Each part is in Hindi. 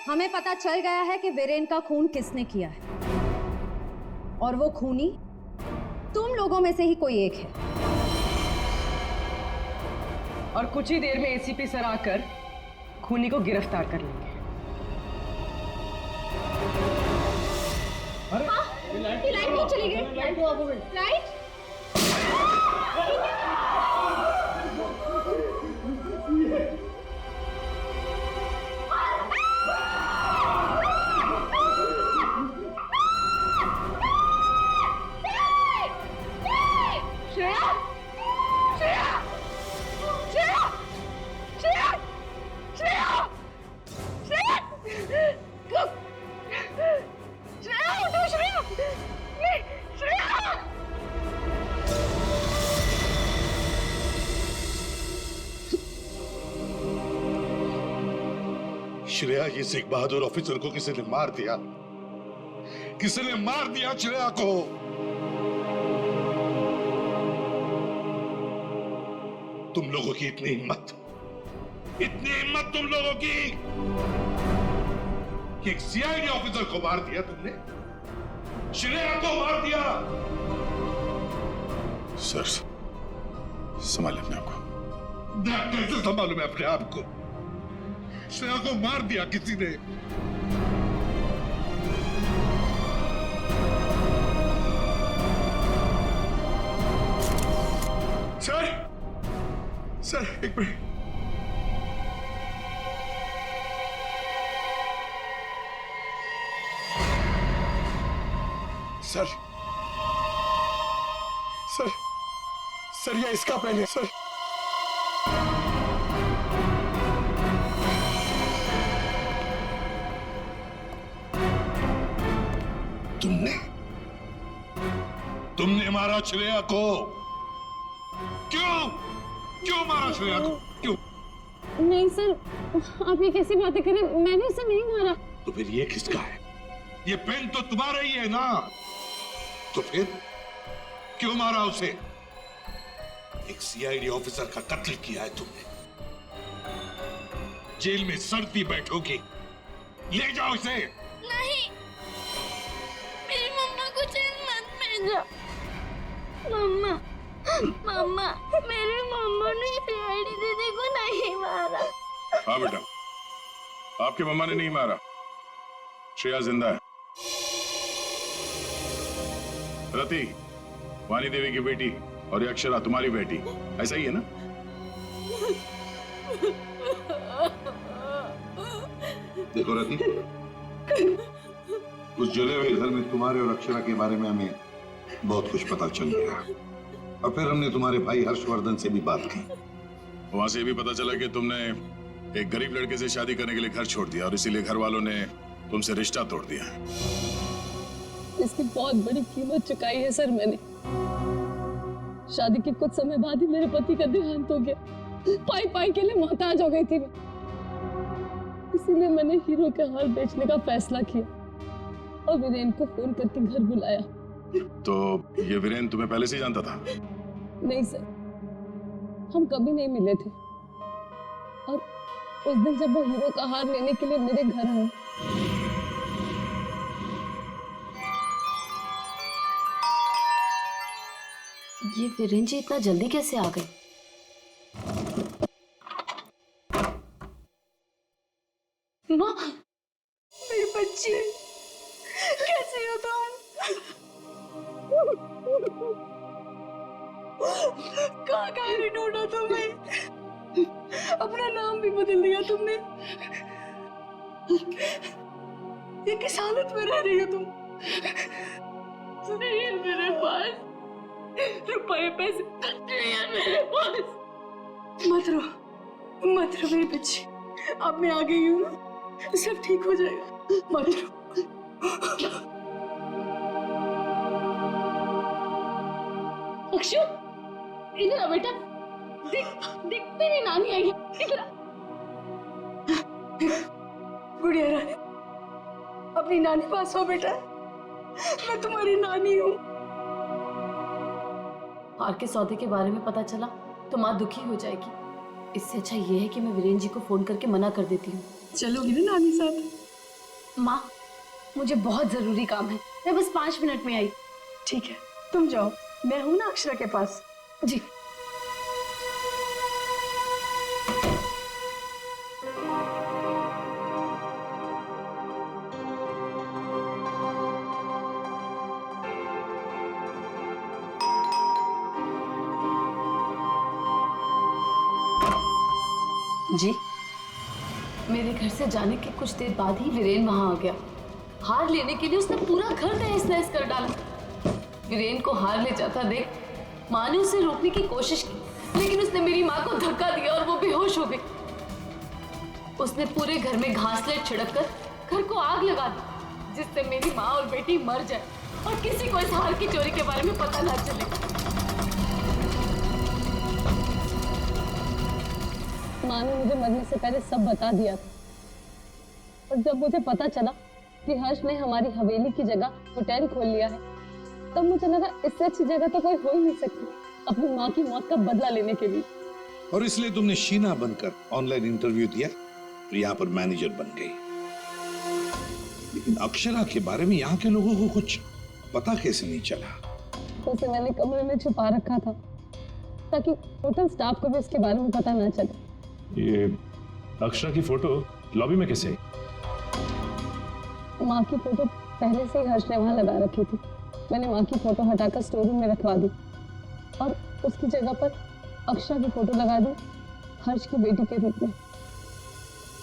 हमें पता चल गया है कि वीरेन का खून किसने किया है, और वो खूनी तुम लोगों में से ही कोई एक है। और कुछ ही देर में एसीपी सर आकर खूनी को गिरफ्तार कर लेंगे। अरे लाइट नहीं चली गई। लाइट श्रेया, ये सिख बहादुर ऑफिसर को किसी ने मार दिया, किसी ने मार दिया श्रेया को। तुम लोगों की इतनी हिम्मत तुम लोगों की कि एक सीआईडी ऑफिसर को मार दिया तुमने, श्रेया को मार दिया। सर, संभालिए अपने आप को। कैसे संभालूं मैं अपने आप को? श्रेया को मार दिया किसी ने। सर एक मिनट। सर ये इसका पेन है सर। तुमने मारा श्रेया को? क्यों मारा श्रेया को? क्यों? नहीं सर, आप ये कैसी बातें करें, मैंने उसे नहीं मारा। तो फिर ये किसका है? ये पेन तो तुम्हारा ही है ना, तो फिर क्यों मारा उसे? एक सीआईडी ऑफिसर का कत्ल किया है तुमने, जेल में सड़ती बैठोगी। ले जाओ इसे। नहीं, मेरी मम्मा को जेल मत भेजो। मम्मा, मेरी मम्मा ने सीआईडी दीदी को नहीं मारा। हाँ बेटा, आपकी मम्मा ने नहीं मारा, श्रेया जिंदा है। रति, वानी देवी की बेटी, और ये अक्षरा तुम्हारी बेटी, ऐसा ही है ना? देखो रति, उस जले हुए घर में तुम्हारे और अक्षरा के बारे में हमें बहुत कुछ पता चल गया, और फिर हमने तुम्हारे भाई हर्षवर्धन से भी बात की। वहां से भी पता चला कि तुमने एक गरीब लड़के से शादी करने के लिए घर छोड़ दिया, और इसीलिए घर वालों ने तुमसे रिश्ता तोड़ दिया। इसकी बहुत बड़ी कीमत चुकाई है सर मैंने। शादी के कुछ समय बाद ही मेरे पति का देहांत हो गया। पाई के लिए मोहताज हो गई थी मैं, इसीलिए मैंने हीरो के हार बेचने का फैसला किया और वीरेन को फोन करके घर बुलाया। तो ये वीरेन तुम्हें पहले से ही जानता था? नहीं सर, हम कभी नहीं मिले थे, और उस दिन जब वो हीरो का हार लेने के लिए मेरे घर आए, ये वीरेन जी इतना जल्दी कैसे आ गए? माँ, मेरी बच्ची, कैसे हो तुम? कहाँ नहीं ढूंढा तुम्हें? अपना नाम भी बदल दिया तुमने। ये किस हालत में रह रही हो तुम? नहीं है मेरे पास रुपए पैसे नहीं है मेरे पास। मत रो मेरी बच्ची, अब मैं आ गई हूँ ना, सब ठीक हो जाएगा, मत रो। अक्षु, इधर आ बेटा, देख तेरी नानी आई है, इधर आ। गुड़िया रानी, अपनी नानी पास हो बेटा, मैं तुम्हारी नानी हूँ। हार के सौदे के बारे में पता चला तो माँ दुखी हो जाएगी। इससे अच्छा ये है कि मैं वीरेन जी को फोन करके मना कर देती हूँ। चलोगी ना नानी साथ? माँ, मुझे बहुत जरूरी काम है, मैं बस 5 मिनट में आई। ठीक है, तुम जाओ, मैं हूं ना अक्षरा के पास। जी। जी मेरे घर से जाने के कुछ देर बाद ही वीरेन वहां आ गया। हार लेने के लिए उसने पूरा घर तहस नहस कर डाला। वीरेन को हार ले जाता देख माँ ने उसे रोकने की कोशिश की, लेकिन उसने मेरी माँ को धक्का दिया और वो बेहोश हो गई। उसने पूरे घर में घासलेट छिड़क कर घर को आग लगा दी, जिससे मेरी माँ और बेटी मर जाए और किसी को इस हार की चोरी के बारे में पता ना चले। माँ ने मुझे मरने से पहले सब बता दिया था, और जब मुझे पता चला कि हर्ष ने हमारी हवेली की जगह होटल खोल लिया है, तब मुझे लगा इससे अच्छी जगह तो कोई हो ही नहीं सकती अपनी माँ की मौत का बदला लेने के लिए। और इसलिए तुमने शीना बनकर ऑनलाइन इंटरव्यू दिया और यहाँ पर मैनेजर बन गई। लेकिन अक्षरा के बारे में यहाँ के लोगों को कुछ पता कैसे नहीं चला? उसे मैंने कमरे में छुपा रखा था ताकि होटल स्टाफ को भी उसके बारे में पता ना चले। ये अक्षरा की फोटो लॉबी में कैसे आई? माँ की फोटो पहले से ही हर्ष ने वहां लगा रखी थी। मैंने माँ की फोटो हटाकर स्टोर रूम में रखवा दी और उसकी जगह पर अक्षरा की फोटो लगा दी, हर्ष की बेटी के रूप में।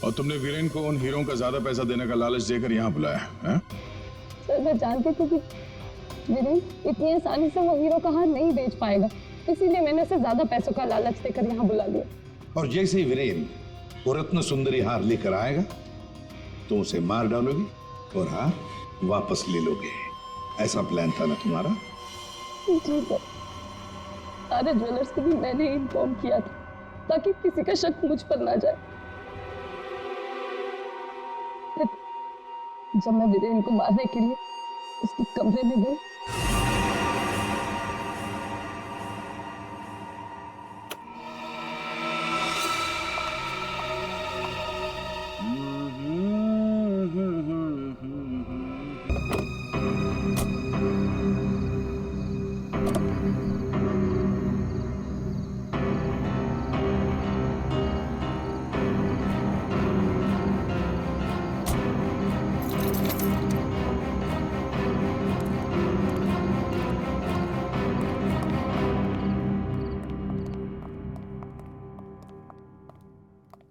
और तुमने वीरेन को उन हीरों का ज्यादा पैसा देने का लालच देकर यहाँ बुलाया है? सर, मैं जानती थी कि वीरेन इतनी आसानी से वो हीरो का हार नहीं बेच पाएगा, इसीलिए मैंने उसे ज्यादा पैसों का लालच देकर यहाँ बुला लिया। और जैसे ही वीरेन वो रत्न सुंदरी हार लेकर आएगा तो उसे मार डालोगे और हार वापस ले लोगे। ऐसा प्लान था ना तुम्हारा? जी सर, सारे ज्वेलर्स को भी मैंने इन्फॉर्म किया था ताकि किसी का शक मुझ पर ना जाए। फिर जब मैं वीरेन को मारने के लिए उसके कमरे में गई,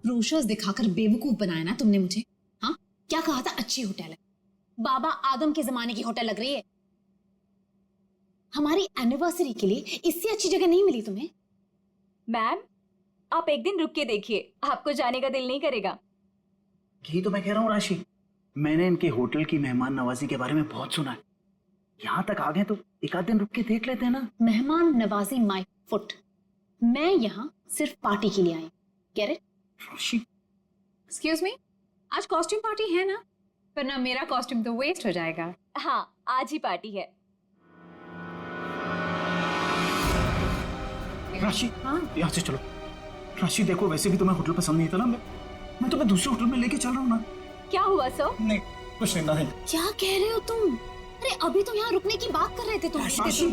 ब्रोशर्स दिखाकर बेवकूफ बनाया ना तुमने मुझे। हाँ, क्या कहा था? अच्छी होटल है, बाबा आदम के जमाने की होटल लग रही है। हमारी एनिवर्सरी के लिए इससे अच्छी जगह नहीं मिली तुम्हें? मैम, आप एक दिन रुक के देखिए, आपको जाने का दिल नहीं करेगा। यही तो मैं कह रहा हूँ राशि, मैंने इनके होटल की मेहमान नवाजी के बारे में बहुत सुना है। यहाँ तक आ गए तो एक आध दिन रुक के देख लेते हैं ना। मेहमान नवाजी माय फुट। मैं यहाँ सिर्फ पार्टी के लिए आई। Get it? Rashi, excuse me, आज कॉस्ट्यूम पार्टी है ना? वरना मेरा कॉस्ट्यूम तो वेस्ट हो जाएगा। हाँ, आज ही पार्टी है। राशि, हाँ? यहाँ से चलो। राशि देखो, वैसे भी तुम्हें होटल पसंद नहीं था ना, मैं तुम्हें दूसरे होटल में लेके चल रहा हूँ ना। क्या हुआ सर? नहीं, कुछ नहीं। क्या कह रहे हो तुम? अरे अभी तो यहाँ रुकने की बात कर रहे थे तुम। राशि,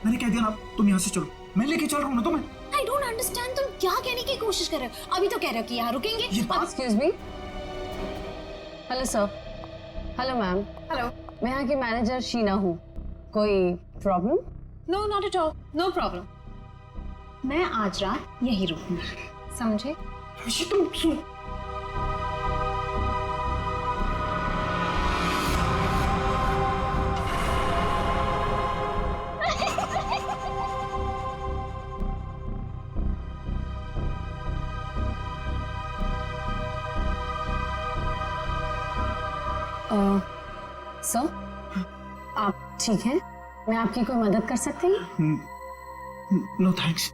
मैंने कह दिया ना, तुम यहाँ से चलो, मैं लेके चल रहा हूँ ना तुम्हें। I don't understand, तुम क्या कहने की कोशिश कर रहे हो? अभी तो कह रहे हो कि यहाँ रुकेंगे। Excuse me. Hello sir. Hello ma'am. Hello. मैं यहाँ की मैनेजर शीना हूँ। कोई problem? No, not at all, no problem. मैं आज रात यहीं रुकूंगी, समझे? राशि, तुम सुन। सर, आप ठीक हैं? मैं आपकी कोई मदद कर सकती हूँ? No thanks.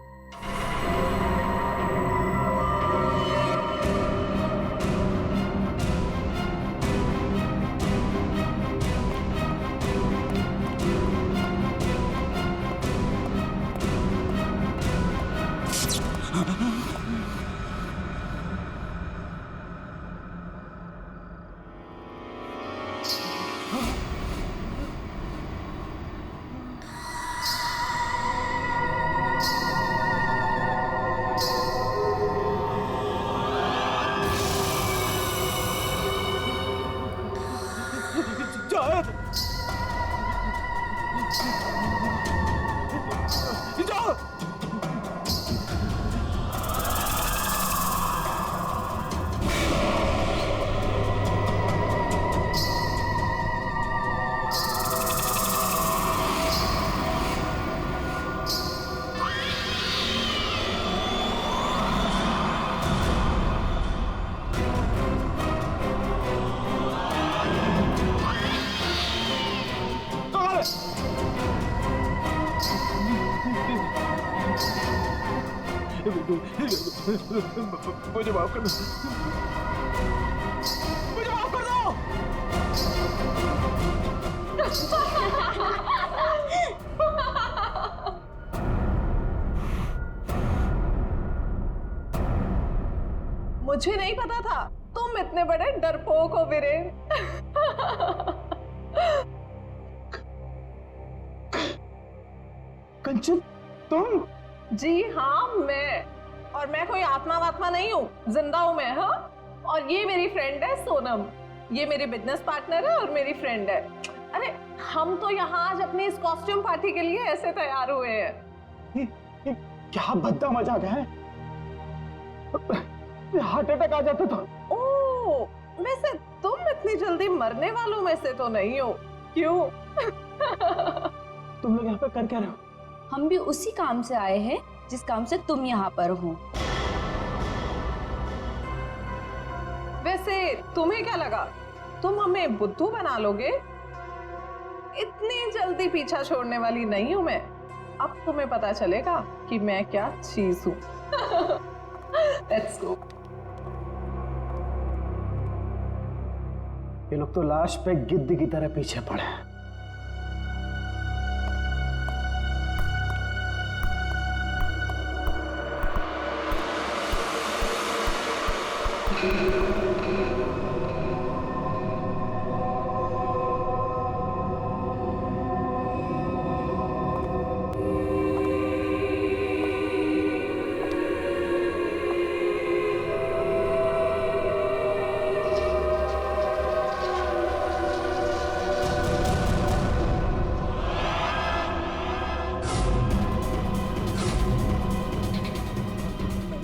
मुझे माफ कर दो, मुझे माफ कर दो। मुझे नहीं पता था तुम इतने बड़े डरपोक हो वीरेन। कंचन तुम? जी हाँ मैं, और मैं कोई आत्मा वात्मा नहीं हूँ, जिंदा हूँ मैं। हाँ, और ये मेरी फ्रेंड है सोनम, ये मेरी बिजनेस पार्टनर है और मेरी फ्रेंड है। अरे हम तो यहाँ आज अपनी इस कॉस्ट्यूम पार्टी के लिए ऐसे तैयार हुए हैं। क्या भद्दा मजाक है, हार्ट अटैक आ जाता था। ओह, वैसे तुम इतनी जल्दी मरने वालों में से तो नहीं हो, क्यों? तुम लोग यहाँ पे कर क्या रहे हो? हम भी उसी काम से आए हैं जिस काम से तुम यहाँ पर हो। वैसे तुम्हें क्या लगा तुम हमें बुद्धू बना लोगे? इतनी जल्दी पीछा छोड़ने वाली नहीं हूं मैं। अब तुम्हें पता चलेगा कि मैं क्या चीज हूं। Let's go. ये लोग तो लाश पे गिद्ध की तरह पीछे पड़े हैं।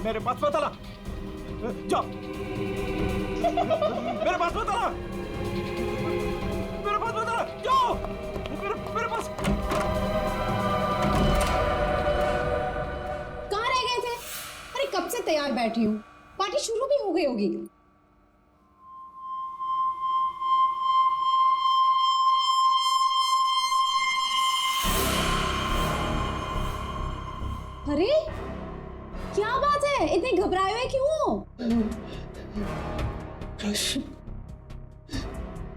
मेरे पास मत आना, जाओ। मेरे पास मत आना, मेरे पास मत आना, जाओ। मेरे पास। कहाँ रह गए थे? अरे कब से तैयार बैठी हूँ, पार्टी शुरू भी हो गई होगी। अरे क्या बात है, इतने घबराए हुए क्यों?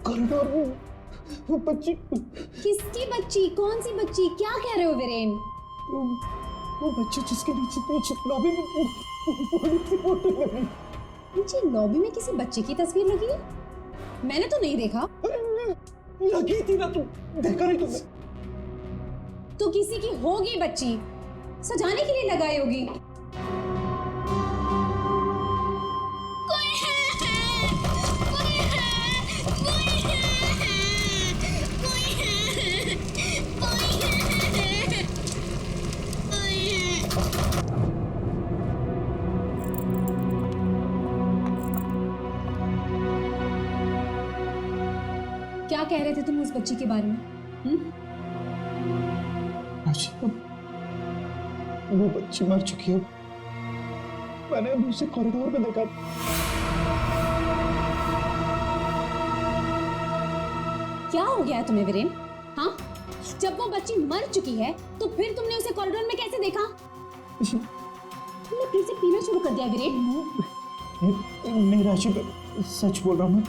कॉरिडोर में वो बच्ची। किसकी बच्ची? कौन सी बच्ची? क्या कह रहे हो वीरेन? वो बच्ची जिसके नीचे लॉबी में फोटो लगी। नीचे लॉबी में किसी बच्चे की तस्वीर लगी है? मैंने तो नहीं देखा। लगी थी ना, तुम देखा नहीं तुमने? तो किसी की होगी बच्ची, सजाने के लिए लगाई होगी। क्या कह रहे थे तुम उस बच्ची के बारे में? वो बच्ची मर चुकी है। मैंने उसे कॉरिडोर में देखा। क्या हो गया तुम्हें वीरेन? हाँ, जब वो बच्ची मर चुकी है तो फिर तुमने उसे कॉरिडोर में कैसे देखा? तुमने फिर से पीना शुरू कर दिया वीरेन? नहीं राशि, सच बोल रहा हूँ,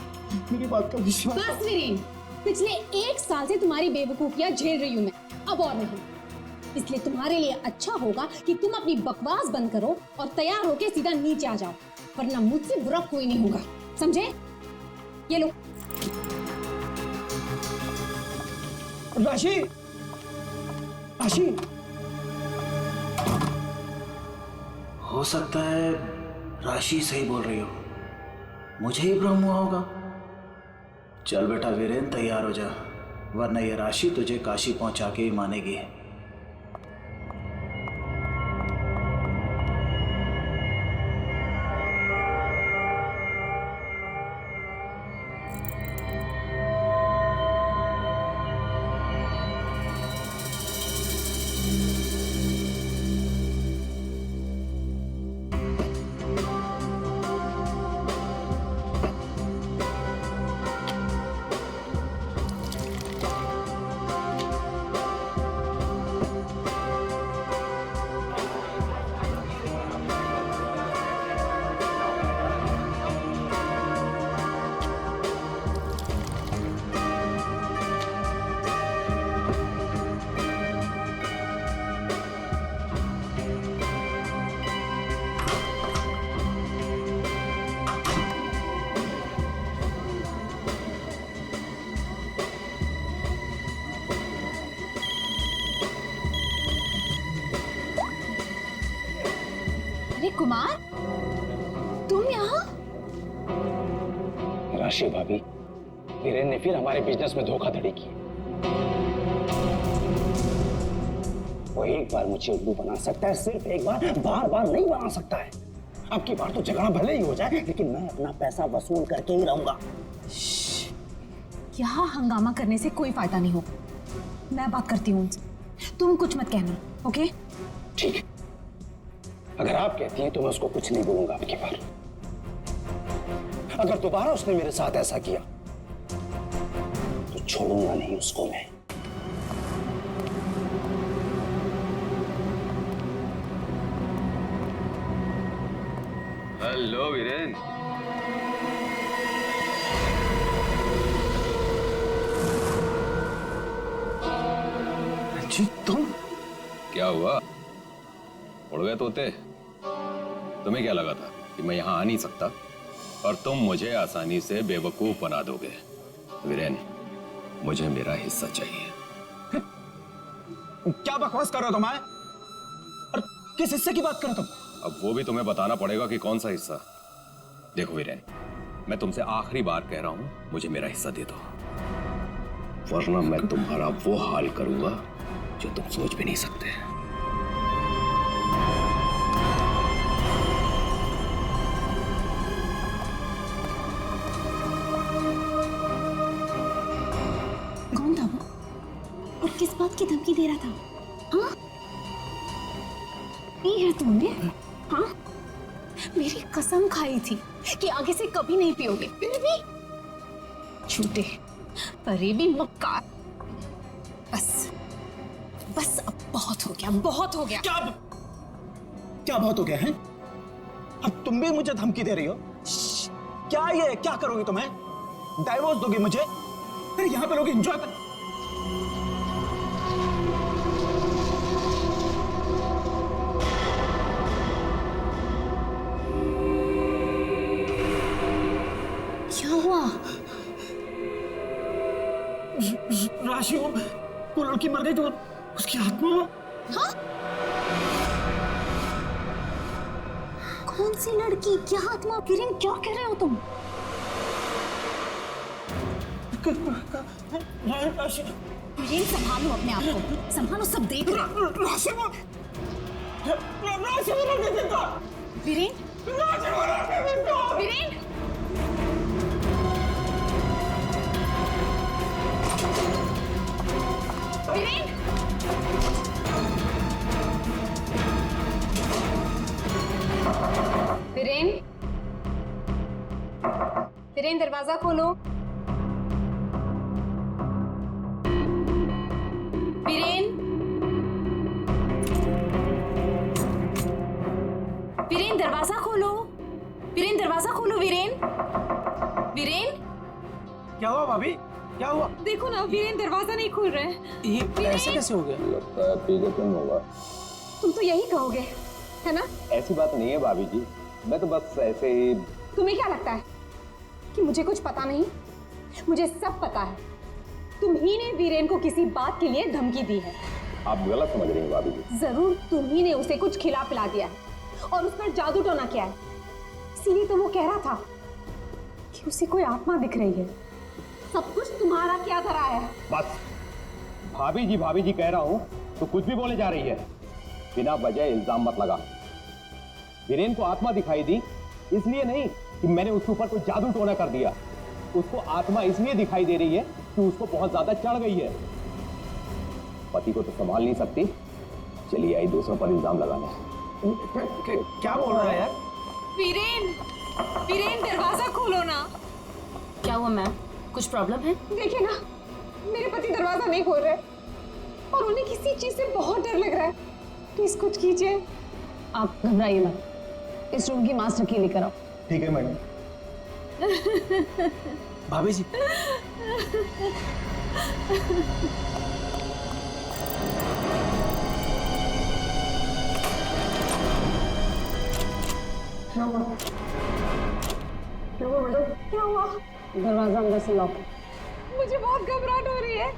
मेरी बात का विश्वास। बस वीरेन, पिछले 1 साल से तुम्हारी बेवकूफियां झेल रही हूं मैं, अब और नहीं। इसलिए तुम्हारे लिए अच्छा होगा कि तुम अपनी बकवास बंद करो और तैयार होके सीधा नीचे आ जाओ, वरना मुझसे बुरा कोई नहीं होगा, समझे? ये लो। राशि, राशि, हो सकता है राशि सही बोल रही हो, मुझे ही भ्रम हुआ होगा। चल बेटा वीरेन, तैयार हो जा, वरना ये राशि तुझे काशी पहुंचा के ही मानेगी। कुमार, तुम यहाँ? राशि भाभी, वीरेन ने फिर हमारे बिजनेस में धोखाधड़ी की। वो एक बार मुझे उल्लू बना सकता है, सिर्फ एक बार, बार बार नहीं बना सकता है। अब की बार तो झगड़ा भले ही हो जाए, लेकिन मैं अपना पैसा वसूल करके ही रहूंगा। यहाँ हंगामा करने से कोई फायदा नहीं होगा। मैं बात करती हूँ, तुम कुछ मत कहना, ओके? ठीक है, अगर आप कहती हैं तो मैं उसको कुछ नहीं बोलूंगा। अब की बार अगर दोबारा उसने मेरे साथ ऐसा किया तो छोड़ूंगा नहीं उसको मैं। हेलो वीरेन। जी तुम? क्या हुआ, उड़ गए तोते? तुम्हें क्या लगा था कि मैं यहां आ नहीं सकता और तुम मुझे आसानी से बेवकूफ बना दोगे? वीरेन, मुझे मेरा हिस्सा चाहिए। क्या बकवास कर रहे हो तुम? और किस हिस्से की बात कर रहे हो तुम? अब वो भी तुम्हें बताना पड़ेगा कि कौन सा हिस्सा। देखो वीरेन, मैं तुमसे आखिरी बार कह रहा हूं, मुझे मेरा हिस्सा दे दो, वरना मैं तुम्हारा वो हाल करूंगा जो तुम सोच भी नहीं सकते। कौन था वो और किस बात की धमकी दे रहा था? हाँ, ये है तुमने? हाँ, मेरी कसम खाई थी कि आगे से कभी नहीं पियोगे, फिर भी झूठे, फरेबी, मक्कार। बस बस, अब बहुत हो गया, बहुत हो गया। क्या बहुत हो गया है? अब तुम भी मुझे धमकी दे रही हो? क्या ये क्या करोगी तुम्हें? डाइवोर्स दोगी मुझे? अरे यहाँ पे लोग एंजॉय कर। क्या हुआ? राशि, वो लड़की मर गई तो उसकी आत्मा। हाँ? कौन सी लड़की, क्या आत्मा? किरण, क्या कह रहे हो तुम? राशि, किरण, संभालो अपने आप को, संभालो, सब देख रहे हैं। राशि, वीरेन, वीरेन, वीरेन, वीरेन, वीरेन, दरवाजा खोलो। वीरेन, वीरेन, दरवाजा खोलो। वीरेन, दरवाजा खोलो। वीरेन, वीरेन, क्या हुआ भाभी? क्या हुआ? देखो ना, वीरेन दरवाजा नहीं खोल रहे हैं। ये ऐसे कैसे हो गया? लगता है पी के तुम होगा। तुम तो यही कहोगे, है ना? ऐसी बात नहीं है भाभी जी, मैं तो बस ऐसे ही। तुम्हें क्या लगता है कि मुझे कुछ पता नहीं? मुझे सब पता है। तुम्ही ने वीरेन को किसी बात के लिए धमकी दी है। आप गलत समझ रही हैं भाभी जी। जरूर तुम्ही ने उसे कुछ खिला पिला दिया है और उस पर जादू टोना किया है। इसीलिए तो वो कह रहा था कि उसे कोई आत्मा दिख रही है। सब कुछ तुम्हारा क्या धरा है? बस भाभी जी कह रहा हूं तो कुछ भी बोले जा रही है। बिना वजह इल्जाम मत लगा। वीरेन को आत्मा दिखाई दी इसलिए नहीं कि मैंने उसके ऊपर कोई जादू टोना कर दिया। उसको आत्मा इसलिए दिखाई दे रही है कि उसको बहुत ज्यादा चढ़ गई है। पति को तो संभाल नहीं सकती, चलिए आई दूसरों पर इल्जाम लगाने। क्या बोल रहा है यार? वीरेन दरवाजा खोलो ना। क्या हुआ मैम, कुछ प्रॉब्लम है? देखिए ना, मेरे पति दरवाजा नहीं खोल रहे और उन्हें किसी चीज से बहुत डर लग रहा है। प्लीज कुछ कीजिए। आप घबराइए मत, इस रूम की मास्टर की लेकर आओ। ठीक है मैडम। भाभी जी क्या हुआ मैडम? क्या हुआ? दरवाजा अंदर से लॉक है। मुझे बहुत घबराहट हो रही है।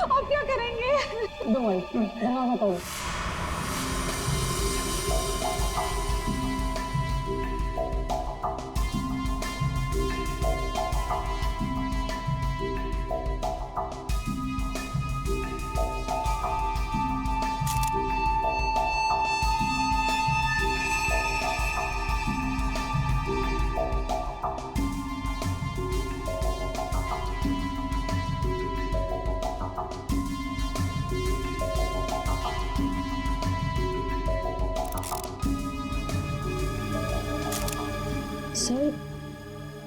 अब क्या करेंगे? डोंट वरी, दरवाजा तोड़ो। सर,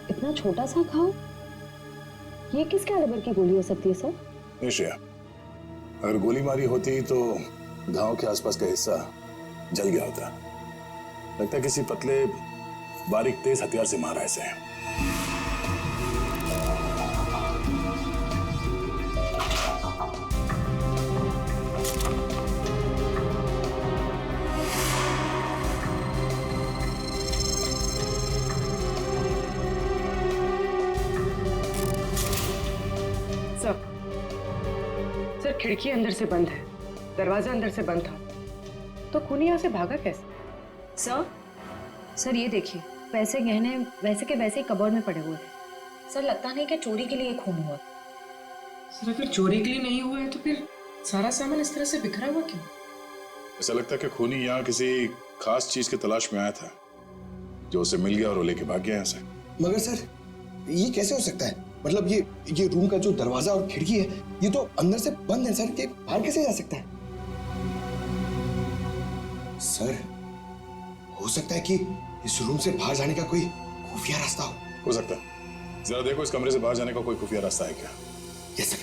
इतना छोटा सा खाओ, ये किस कैलिबर की गोली हो सकती है सर? निश्चय, अगर गोली मारी होती तो घाव के आसपास का हिस्सा जल गया होता। लगता है किसी पतले बारीक तेज हथियार से मारा इसे। सर खिड़की अंदर से बंद है, दरवाजा अंदर से बंद था, तो खूनी यहाँ से भागा कैसे? सर ये देखिए, पैसे गहने वैसे के वैसे कबर्ड में पड़े हुए हैं। सर लगता नहीं कि चोरी के लिए खून हुआ। सर अगर चोरी के लिए नहीं हुआ है तो फिर सारा सामान इस तरह से बिखरा हुआ क्यों? ऐसा लगता है कि खूनी यहाँ किसी खास चीज की तलाश में आया था, जो उसे मिल गया और वो लेके भाग गया यहाँ से। मगर सर ये कैसे हो सकता है? मतलब ये रूम का जो दरवाजा और खिड़की है ये तो अंदर से बंद है सर, ये बाहर कैसे जा सकता है? सर हो सकता है कि इस रूम से बाहर जाने का कोई खुफिया रास्ता हो सकता है। जरा देखो इस कमरे से बाहर जाने का कोई खुफिया रास्ता है क्या? Yes sir.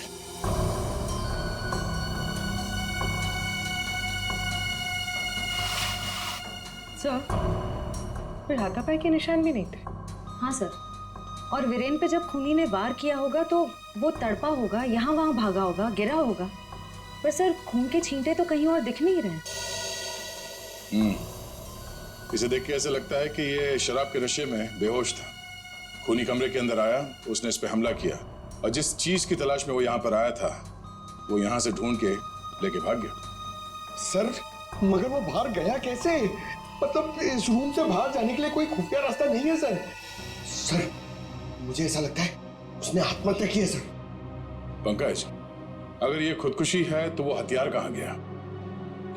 सर फिर हाथापाई के निशान भी नहीं थे। हाँ सर, और वीरेन पे जब खूनी ने वार किया होगा तो वो तड़पा होगा, यहाँ वहां भागा होगा, गिरा होगा, पर सर खून के छींटे तो कहीं और दिख नहीं रहे। इसे देख के ऐसा लगता है कि ये शराब के नशे में बेहोश था। खूनी कमरे के अंदर आया, उसने इस पे हमला किया और जिस चीज की तलाश में वो यहाँ पर आया था वो यहाँ से ढूंढ के लेके भाग गया। सर मगर वो बाहर गया कैसे? मतलब इस रूम से बाहर जाने के लिए कोई खुफिया रास्ता नहीं है सर। सर मुझे ऐसा लगता है उसने आत्महत्या की है सर। पंकज, अगर ये खुदकुशी है तो वो हथियार कहाँ गया?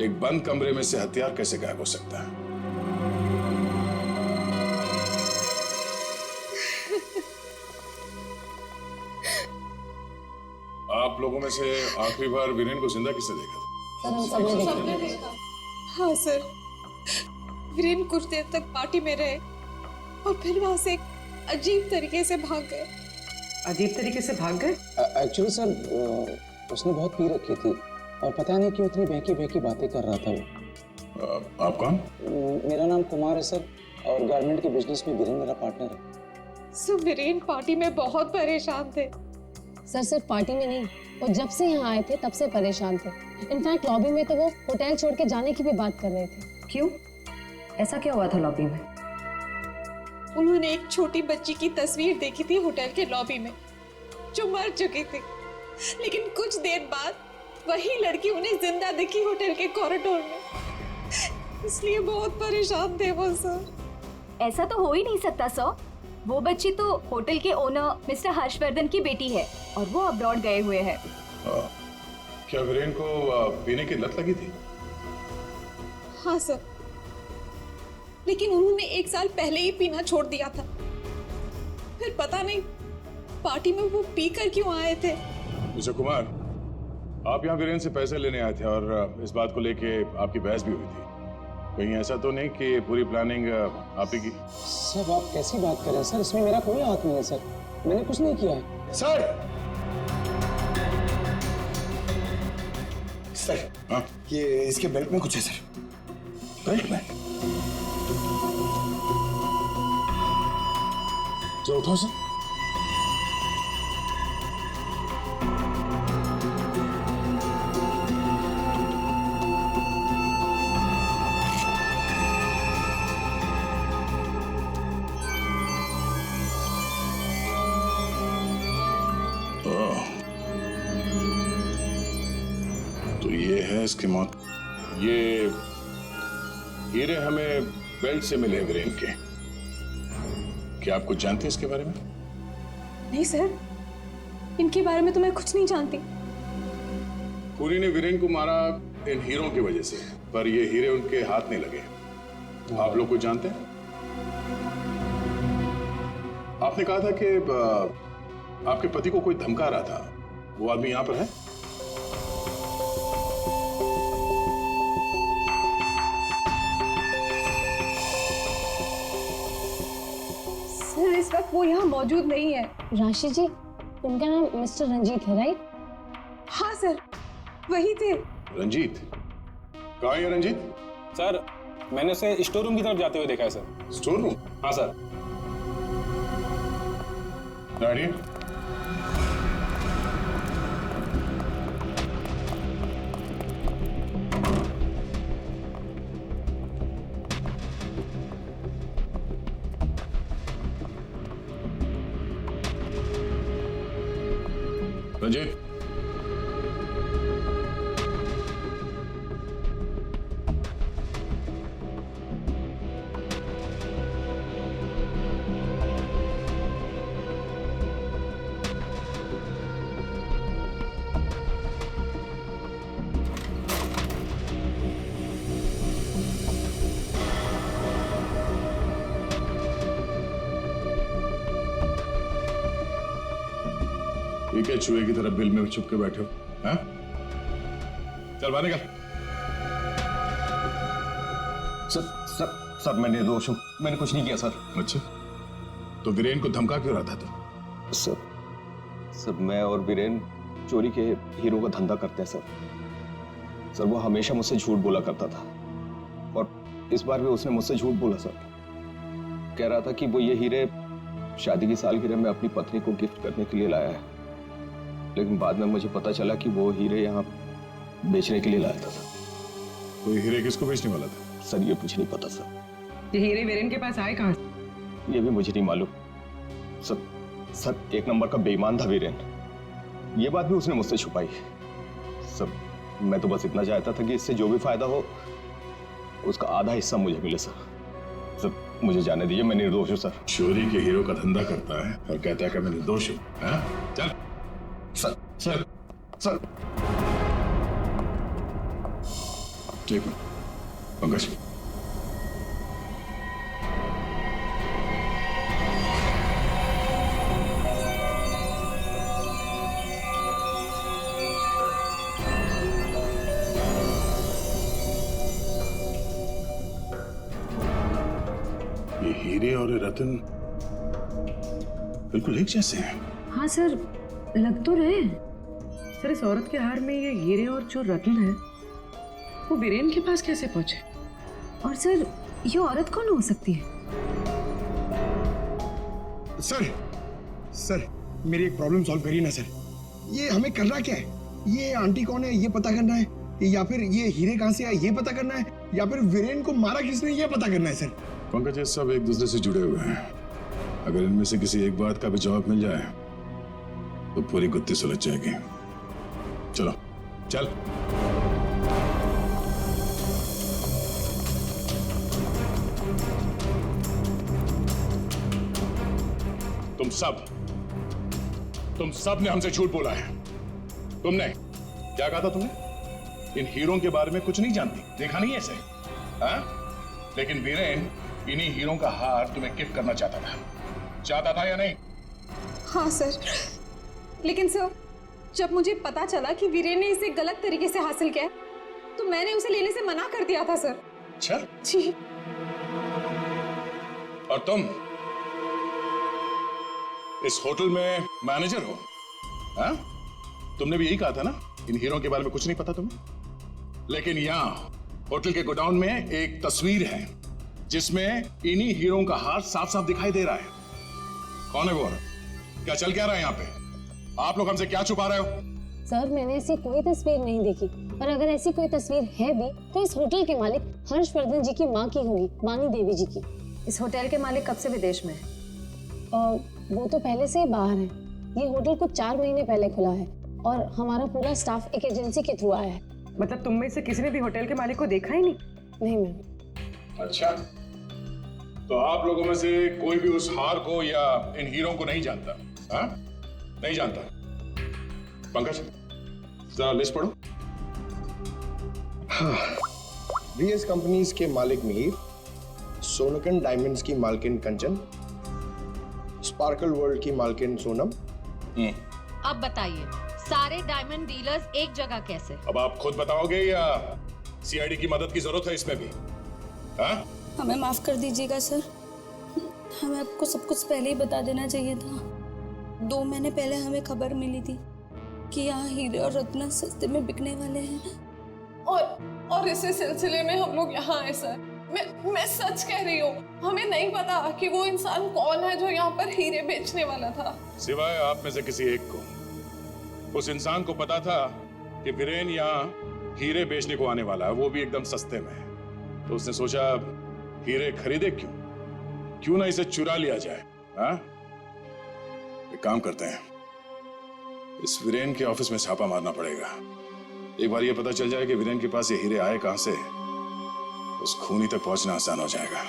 एक बंद कमरे में से हथियार कैसे गायब हो सकता है? आप लोगों में से आखिरी बार वीरेन को जिंदा किसने देखा था? सर हम सबने देखा। हाँ सर, वीरेन कुछ देर तक पार्टी में रहे और फिर वहां से अजीब तरीके से भाग गए। अजीब तरीके से भाग गए? एक्चुअली सर उसने बहुत पी रखी थी और पता नहीं क्यों इतनी बहकी बातें कर रहा था वो। आप कौन? मेरा नाम कुमार है सर और गारमेंट के बिजनेस में वीरेन मेरा पार्टनर है। सर वीरेन पार्टी में बहुत परेशान थे। सर सिर्फ पार्टी में नहीं, वो जब से यहाँ आए थे तब से परेशान थे। इनफैक्ट लॉबी में तो वो होटल छोड़ के जाने की भी बात कर रहे थे। क्यों? ऐसा क्या हुआ था लॉबी में? उन्होंने एक छोटी बच्ची की तस्वीर देखी थी होटल के लॉबी में जो मर चुकी थी। लेकिन कुछ देर बाद वही लड़की उन्हें जिंदा दिखी होटल के कॉरिडोर में। इसलिए बहुत परेशान थे वो सर। ऐसा तो हो ही नहीं सकता सर। वो बच्ची तो होटल के ओनर मिस्टर हर्षवर्धन की बेटी है और वो अब्रॉड गए हुए हैं। क्या वीरेन को पीने की लत लगी थी? हाँ सर, लेकिन उन्होंने 1 साल पहले ही पीना छोड़ दिया था। फिर पता नहीं पार्टी में वो पीकर क्यों आए थे। मिस्टर कुमार, आप यहाँ वीरेन से पैसे लेने आए थे और इस बात को लेके आपकी बहस भी हुई थी। कहीं ऐसा तो नहीं कि पूरी प्लानिंग आप ही की? सर आप कैसी बात कर रहे हैं सर, इसमें मेरा कोई हाथ नहीं है सर, मैंने कुछ नहीं किया है। सर हाँ? ये इसके बेल्ट में कुछ है सर। बेल्ट में? जो उठाओ सर। तो ये है इसकी मौत। ये हीरे हमें बेल्ट से मिले वीरेन के। क्या आप कुछ जानते हैं इसके बारे में? नहीं सर, इनके बारे में तो मैं कुछ नहीं जानती। खूनी ने वीरेन को मारा इन हीरों की वजह से, पर ये हीरे उनके हाथ नहीं लगे। आप लोग कुछ जानते हैं? आपने कहा था कि आपके पति को कोई धमका रहा था, वो आदमी यहां पर है? सर इस वक्त वो यहाँ मौजूद नहीं है। राशि जी, उनका नाम मिस्टर रंजीत है राइट? हाँ सर, वही थे। रंजीत? कहाँ है रंजीत? सर मैंने उसे स्टोर रूम की तरफ जाते हुए देखा है सर। Store room? हाँ सर। रानी? रंजीत? ये क्या चूहे की तरह बिल में छुप के बैठे हो? हैं? चल बाहर निकल। सर मैं निर्दोष हूँ, मैंने कुछ नहीं किया सर। अच्छा, तो वीरेन को धमका क्यों रहा था तू? सर मैं और वीरेन चोरी के हीरो का धंधा करते हैं सर। वो हमेशा मुझसे झूठ बोला करता था और इस बार भी उसने मुझसे झूठ बोला सर। कह रहा था कि वो ये हीरे शादी की सालगिरह में अपनी पत्नी को गिफ्ट करने के लिए लाया है, लेकिन बाद में मुझे पता चला कि वो हीरे यहाँ बेचने के लिए लाया था। तो ये हीरे किसको बेचने वाला था? सर ये मुझे नहीं पता सर। ये हीरे वीरेन के पास आए कहाँ से? ये भी मुझे नहीं मालूम सर। एक नंबर का बेईमान था वीरेन, ये बात भी उसने मुझसे छुपाई। सर मैं तो बस इतना चाहता था कि इससे जो भी फायदा हो उसका आधा हिस्सा मुझे मिले सर मुझे जाने दीजिए, मैं निर्दोष हूँ सर। चोरी के हीरो का धंधा करता है और कहता है कि मैं निर्दोष हूँ। चल सर ठीक है पंकज। ये हीरे और रतन बिल्कुल एक जैसे हैं। हाँ सर, लग तो रहे हैं। सर इस औरत के हार में ये हीरे और जो रत्न है वो वीरेन के पास कैसे पहुंचे? और सर ये औरत कौन हो सकती है? सर मेरी एक प्रॉब्लम सॉल्व करिए ना सर। ये हमें करना क्या है? ये आंटी कौन है ये पता करना है, या फिर ये हीरे कहाँ से आए ये पता करना है, या फिर वीरेन को मारा किसने ये पता करना है सर। पंकज ये सब एक दूसरे से जुड़े हुए हैं। अगर इनमें से किसी एक बात का भी जवाब मिल जाए तो पूरी गुत्थी सुलझ जाएगी। चलो चल। तुम सब ने हमसे झूठ बोला है। तुमने क्या कहा था? तुमने इन हीरों के बारे में कुछ नहीं जानती, देखा नहीं ऐसे, हाँ? लेकिन वीरेन इन्हीं हीरों का हार तुम्हें गिफ्ट करना चाहता था या नहीं? हाँ सर, लेकिन सर जब मुझे पता चला कि वीरेन ने इसे गलत तरीके से हासिल किया तो मैंने उसे लेने से मना कर दिया था सर। अच्छा जी। और तुम इस होटल में मैनेजर हो, हाँ? तुमने भी यही कहा था ना, इन हीरों के बारे में कुछ नहीं पता तुम्हें। लेकिन यहाँ होटल के गोडाउन में एक तस्वीर है जिसमें इन्हीं हीरों का हाथ साफ साफ दिखाई दे रहा है। कौन है वो? क्या चल क्या रहा है यहाँ पे? आप लोग हमसे क्या छुपा रहे हो? सर मैंने ऐसी कोई तस्वीर नहीं देखी, और अगर ऐसी कोई तस्वीर है भी तो इस होटल के मालिक हर्षवर्धन जी की माँ की होगी, वाणी देवी जी की। इस होटल के मालिक कब से विदेश में है? वो तो पहले से ही बाहर है। ये होटल कुछ 4 महीने पहले खुला है और हमारा पूरा स्टाफ एक एजेंसी के थ्रू आया है। मतलब तुम में से किसी ने भी होटल के मालिक को देखा ही नहीं? नहीं मैम। अच्छा, तो आप लोगों में से कोई भी उस हार को या इन हीरों को नहीं जानता? हाँ? नहीं जानता? पंकज जरा लिस्ट पढ़ो। हाँ, वीएस कंपनीज के मालिक मिहिर, सोनकन डायमंड्स की मालकिन कंचन, स्पार्कल वर्ल्ड की मालकिन सोनम। अब बताइए, सारे डायमंड डीलर्स एक जगह कैसे? अब आप खुद बताओगे या सीआईडी की मदद की जरूरत है इसमें भी? हाँ? हमें माफ कर दीजिएगा सर, हमें आपको सब कुछ पहले ही बता देना चाहिए था। 2 महीने पहले हमें खबर मिली थी कि यहाँ हीरे और रत्न सस्ते में बिकने वाले हैं, और इसी सिलसिले में हम लोग यहाँ आए सर। मैं सच कह रही हूँ, हमें नहीं पता कि वो इंसान कौन है जो यहाँ पर हीरे बेचने वाला था। सिवाय आप में से किसी एक को उस इंसान को पता था कि वीरेन यहाँ हीरे बेचने को आने वाला है, वो भी एकदम सस्ते में। तो उसने सोचा हीरे खरीदे क्यों ना इसे चुरा लिया जाए। हाँ? एक काम करते हैं, इस वीरेन के ऑफिस में छापा मारना पड़ेगा। एक बार ये पता चल जाए कि वीरेन के पास ये हीरे आए कहां से, उस खूनी तक पहुंचना आसान हो जाएगा।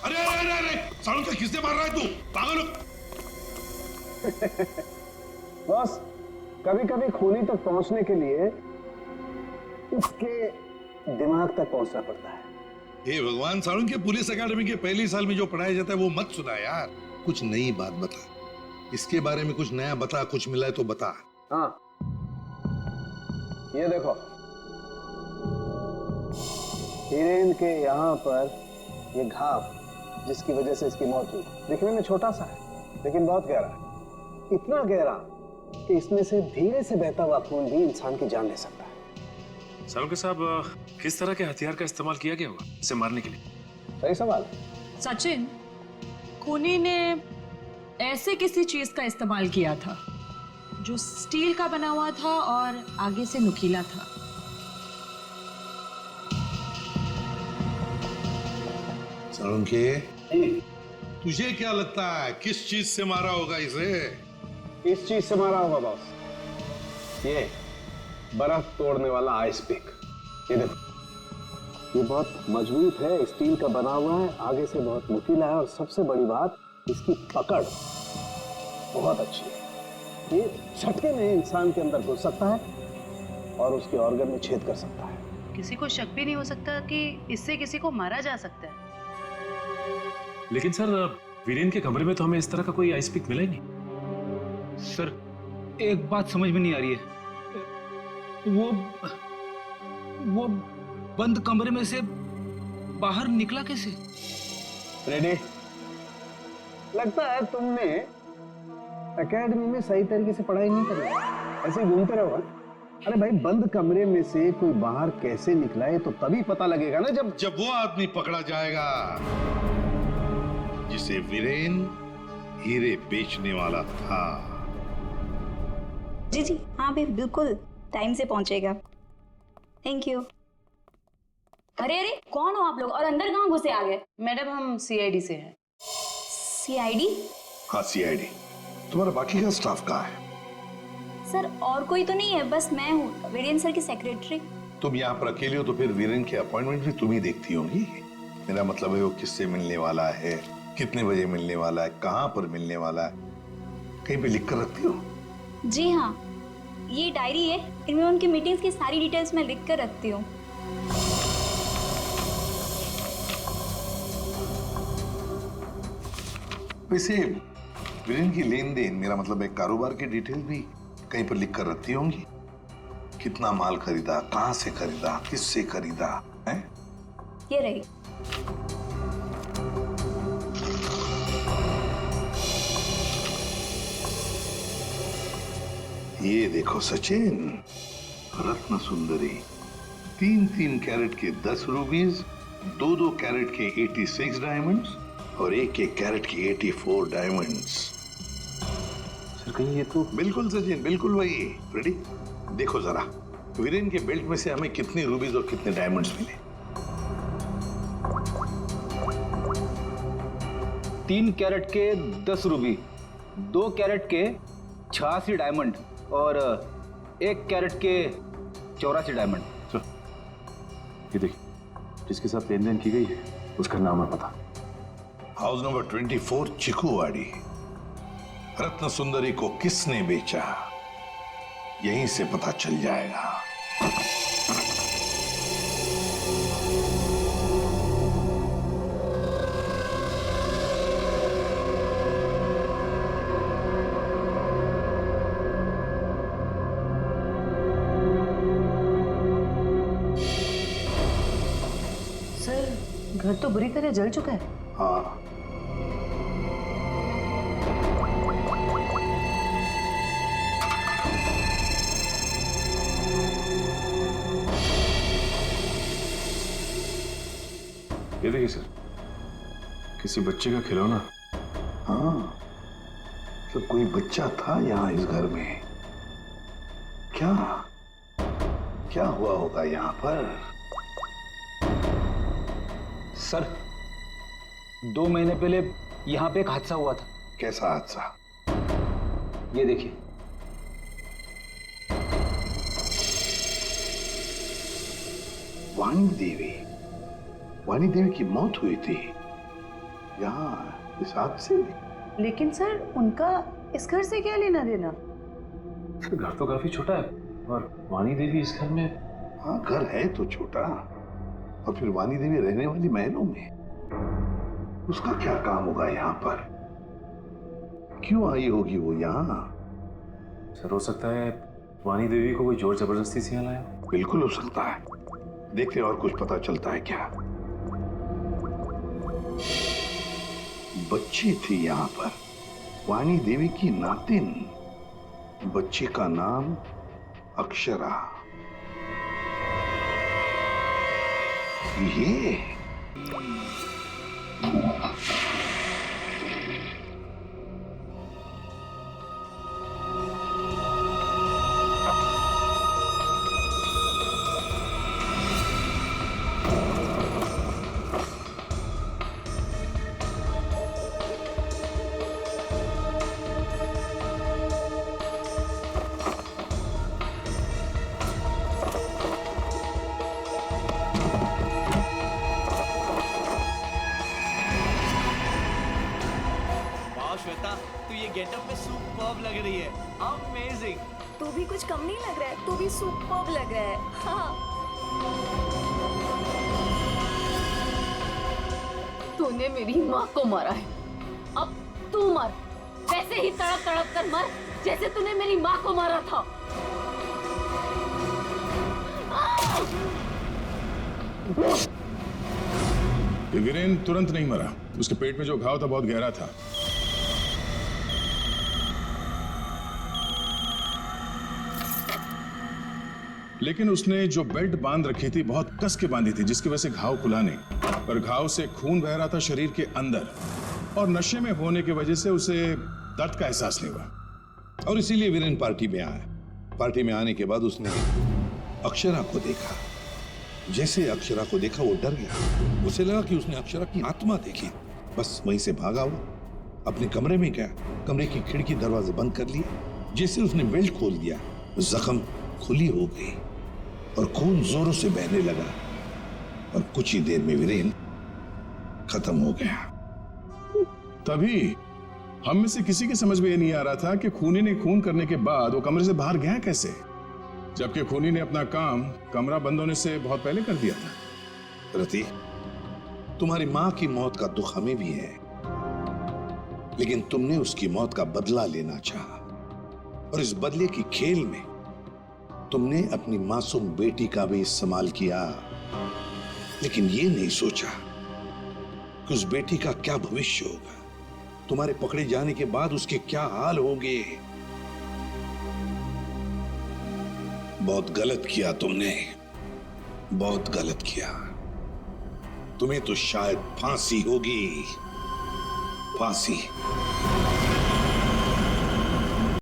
अरे अरे अरे, सालों से किसने मार रहा है तू? पागल हो? बस कभी कभी खूनी तक पहुंचने के लिए उसके दिमाग तक पहुंचना पड़ता है। हे भगवान, सालों के पुलिस अकेडमी के पहले साल में जो पढ़ाया जाता है वो मत सुना यार। कुछ नई बात बता, इसके बारे में कुछ नया बता, कुछ मिला है तो बता। हाँ, ये देखो, हीरेन के यहाँ पर ये घाव जिसकी वजह से इसकी मौत हुई, दिखने में छोटा सा है लेकिन बहुत गहरा है। इतना गहरा कि इसमें से धीरे से बहता हुआ खून भी इंसान की जान ले सकता है। सालों के साहब, किस तरह के हथियार का इस्तेमाल किया गया होगा इसे मारने के लिए? सही सवाल। सचिन, खूनी ने ऐसे किसी चीज का इस्तेमाल किया था जो स्टील का बना हुआ था और आगे से नुकीला था। सालुंके, तुझे क्या लगता है किस चीज से मारा होगा इसे? इस चीज से मारा होगा बॉस, ये बर्फ तोड़ने वाला आइस पिक। ये देखो, ये बहुत मजबूत है, स्टील का बना हुआ है, आगे से बहुत नुकीला है और सबसे बड़ी बात इसकी पकड़ बहुत अच्छी है। ये झटके में इंसान के अंदर घुस सकता है और उसके ऑर्गन में छेद कर सकता है। किसी को शक भी नहीं हो सकता कि इससे किसी को मारा जा सकता है। लेकिन सर, वीरेन के कमरे में तो हमें इस तरह का कोई आइस पिक मिला ही नहीं। सर, एक बात समझ में नहीं आ रही है, वो बंद कमरे में से बाहर निकला कैसे? रेडी? लगता है तुमने एकेडमी में सही तरीके से पढ़ाई नहीं करी, ऐसे ही घूमते रहो। अरे भाई, बंद कमरे में से कोई बाहर कैसे निकला है तो तभी पता लगेगा ना जब वो आदमी पकड़ा जाएगा जिसे वीरेन हीरे बेचने वाला था। जी जी हाँ भाई, बिल्कुल टाइम से पहुंचेगा। Thank you. अरे अरे, कौन हो आप लोग और अंदर कहाँ घुसे आ गए? मैडम, हम सीआईडी से हैं। सीआईडी? हाँ, सीआईडी। तुम्हारा बाकी का स्टाफ कहाँ है? सर और कोई तो नहीं है, बस मैं हूँ वीरेन सर की सेक्रेटरी। तुम यहाँ पर अकेले हो तो फिर वीरेन के अपॉइंटमेंट भी तुम ही देखती होंगी। मेरा मतलब है वो किससे मिलने वाला है, कितने बजे मिलने वाला है, कहाँ पर मिलने वाला है, कहीं पे लिख कर रखती हो? जी हाँ, ये डायरी है, इनमें उनकी मीटिंग्स की सारी डिटेल्स मैं लिख कर रखती हूँ। वैसे वीरेन की लेन देन, मेरा मतलब है कारोबार की डिटेल भी कहीं पर लिख कर रखती होंगी। कितना माल खरीदा, कहाँ से खरीदा, किससे खरीदा है? ये रही। ये देखो सचिन, रत्न सुंदरी, 3-3 कैरेट के 10 रूबीज, 2-2 कैरेट के 86 डायमंड्स और 1-1 कैरेट के 84 डायमंड्स। सर कहीं ये तो बिल्कुल सचिन, बिल्कुल वही। रेडी? देखो जरा वीरेन के बेल्ट में से हमें कितने रूबीज और कितने डायमंड्स मिले। 3 कैरेट के 10 रूबी, 2 कैरेट के 86 डायमंड और 1 कैरेट के 84 डायमंड। सर ये देखिए, जिसके साथ लेन देन की गई है उसका नाम है पता। House number 24 चिकूवाड़ी। रत्न सुंदरी को किसने बेचा, यहीं से पता चल जाएगा। सर घर तो बुरी तरह जल चुका है। हाँ, ये देखिए सर, किसी बच्चे का खिलौना। हाँ, तो कोई बच्चा था यहाँ इस घर में। क्या क्या हुआ होगा यहाँ पर? सर 2 महीने पहले यहाँ पे एक हादसा हुआ था। कैसा हादसा? ये देखिए, वाणी देवी, वाणी देवी की मौत हुई थी यहाँ इस हादसे में। लेकिन सर उनका इस घर से क्या लेना देना? सर घर तो काफी छोटा है और वाणी देवी इस घर में। हाँ, घर है तो छोटा, और फिर वाणी देवी रहने वाली महलों में। उसका क्या काम होगा यहाँ पर? क्यों आई होगी वो यहाँ? सर हो सकता है वाणी देवी को कोई जोर जबरदस्ती से यहाँ लाया। बिल्कुल हो सकता है। देखते और कुछ पता चलता है क्या? बच्ची थी यहाँ पर, वाणी देवी की नातिन। बच्ची का नाम अक्षरा। ये श्वेता, तू ये गेटअप में सुपर्ब लग रही है। अमेजिंग। तू भी कुछ कम नहीं लग रहा है, तू भी सुपर्ब लग रहा है। हाँ। तूने मेरी माँ को मारा है, अब तू मर। वैसे ही तड़प तड़प कर मर जैसे तूने मेरी माँ को मारा था। वीरेन तुरंत नहीं मरा, उसके पेट में जो घाव था बहुत गहरा था। लेकिन उसने जो बेल्ट बांध रखी थी बहुत कस के बांधी थी, जिसकी वजह से घाव खुला नहीं, और घाव से खून बह रहा था शरीर के अंदर, और नशे में होने की वजह से उसे दर्द का एहसास नहीं हुआ, और इसीलिए वीरेन पार्टी में आया। पार्टी में आने के बाद उसने अक्षरा को देखा। जैसे अक्षरा को देखा वो डर गया। उसे लगा कि उसने अक्षरा की आत्मा देखी, बस वहीं से भागा वो। अपने कमरे में गया, कमरे की खिड़की दरवाजे बंद कर लिए। जैसे उसने बेल्ट खोल दिया, जख्म खुली हो गई और खून जोरों से बहने लगा और कुछ ही देर में वीरेन खत्म हो गया। तभी हम में से किसी के समझ में ये नहीं आ रहा था कि खूनी ने खून करने के बाद वो कमरे से बाहर गया कैसे, जबकि खूनी ने अपना काम कमरा बंद होने से बहुत पहले कर दिया था। रति, तुम्हारी मां की मौत का दुख हमें भी है, लेकिन तुमने उसकी मौत का बदला लेना चाहा और इस बदले की खेल में तुमने अपनी मासूम बेटी का भी इस्तेमाल किया, लेकिन ये नहीं सोचा कि उस बेटी का क्या भविष्य होगा, तुम्हारे पकड़े जाने के बाद उसके क्या हाल होंगे। बहुत गलत किया तुमने, बहुत गलत किया। तुम्हें तो शायद फांसी होगी, फांसी।